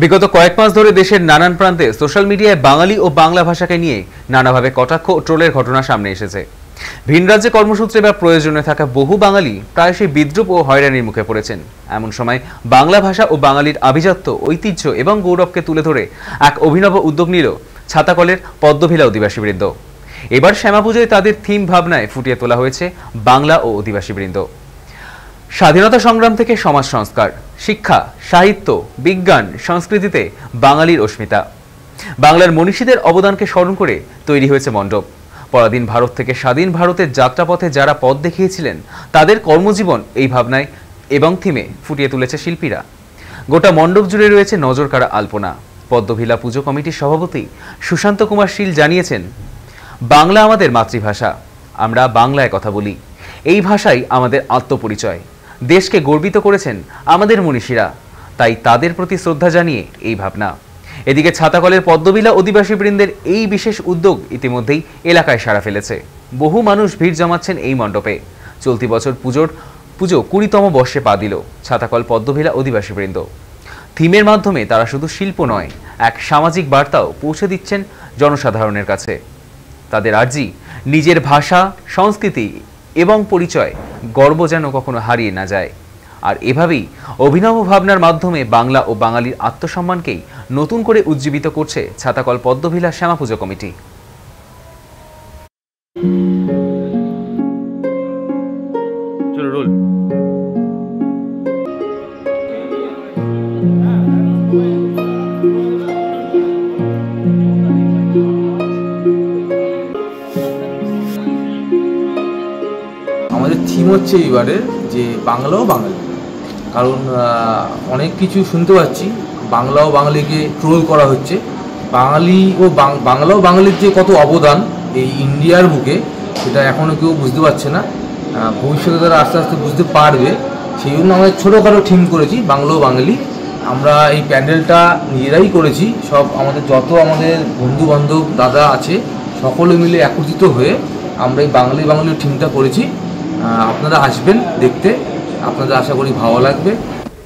বিগত কয়েক মাস ধরে দেশের নানান প্রান্তে সোশ্যাল মিডিয়ায় বাঙালি ও বাংলা ভাষাকে নিয়ে নানাভাবে কটাক্ষ ও ট্রোলের ঘটনা সামনে এসেছে। ভিন রাজ্যে কর্মসূত্রে বা প্রয়োজনে থাকা বহু বাঙালি প্রায়শই বিদ্রূপ ও হয়রানির মুখে পড়েছেন। এমন সময় বাংলা ভাষা ও বাঙালির আভিজাত্য, ঐতিহ্য এবং গৌরবকে তুলে ধরে এক অভিনব উদ্যোগ নিল ছাতাকলের পদ্মভিলা অধিবাসীবৃন্দ। এবার শ্যামাপুজোয় তাদের থিম ভাবনায় ফুটিয়ে তোলা হয়েছে বাংলা ও অধিবাসীবৃন্দ। স্বাধীনতা সংগ্রাম থেকে সমাজ সংস্কার, শিক্ষা, সাহিত্য, বিজ্ঞান, সংস্কৃতিতে বাঙালির অস্মিতা, বাংলার মনীষীদের অবদানকে স্মরণ করে তৈরি হয়েছে মণ্ডপ। পরাধীন ভারত থেকে স্বাধীন ভারতের যাত্রাপথে যারা পথ দেখিয়েছিলেন তাদের কর্মজীবন এই ভাবনায় এবং থিমে ফুটিয়ে তুলেছে শিল্পীরা। গোটা মণ্ডপ জুড়ে রয়েছে নজরকাড়া আলপনা। পদ্মভিলা পুজো কমিটির সভাপতি সুশান্ত কুমার শীল জানিয়েছেন, বাংলা আমাদের মাতৃভাষা, আমরা বাংলায় কথা বলি, এই ভাষাই আমাদের আত্মপরিচয়। দেশকে গর্বিত করেছেন আমাদের মনীষীরা, তাই তাদের প্রতি শ্রদ্ধা জানিয়ে এই ভাবনা। এদিকে ছাতাকলের পদ্মভিলা অধিবাসীবৃন্দের এই বিশেষ উদ্যোগ ইতিমধ্যেই এলাকায় সাড়া ফেলেছে। বহু মানুষ ভিড় জমাচ্ছেন এই মণ্ডপে। চলতি বছর পুজো 20তম বর্ষে পা দিল ছাতাকল পদ্মভিলা অধিবাসীবৃন্দ। থিমের মাধ্যমে তারা শুধু শিল্প নয়, এক সামাজিক বার্তাও পৌঁছে দিচ্ছেন জনসাধারণের কাছে। তাদের আর্জি, নিজের ভাষা, সংস্কৃতি এবং পরিচয় গর্ব যেন কখনো হারিয়ে না যায়। আর এভাবেই অভিনব ভাবনার মাধ্যমে বাংলা ও বাঙালির আত্মসম্মানকেই নতুন করে উজ্জীবিত করছে ছাতাকল পদ্মভিলা শ্যামাপুজো কমিটি। আমাদের থিম হচ্ছে এবারে যে বাংলা ও বাঙালি। কারণ অনেক কিছু শুনতে পাচ্ছি, বাংলা ও বাঙালিকে ট্রোল করা হচ্ছে। বাংলা ও বাঙালির যে কত অবদান এই ইন্ডিয়ার বুকে, সেটা এখনও কেউ বুঝতে পারছে না। ভবিষ্যতে তারা আস্তে আস্তে বুঝতে পারবে। সেই জন্য আমরা ছোটোখাটো থিম করেছি বাংলা ও বাঙালি। আমরা এই প্যান্ডেলটা নিজেরাই করেছি। সব আমাদের বন্ধু বান্ধব দাদা আছে, সকলে মিলে একত্রিত হয়ে আমরা এই বাঙালির থিমটা করেছি। আপনারা আসবেন দেখতে, আপনাদের আশা করি ভালো লাগবে।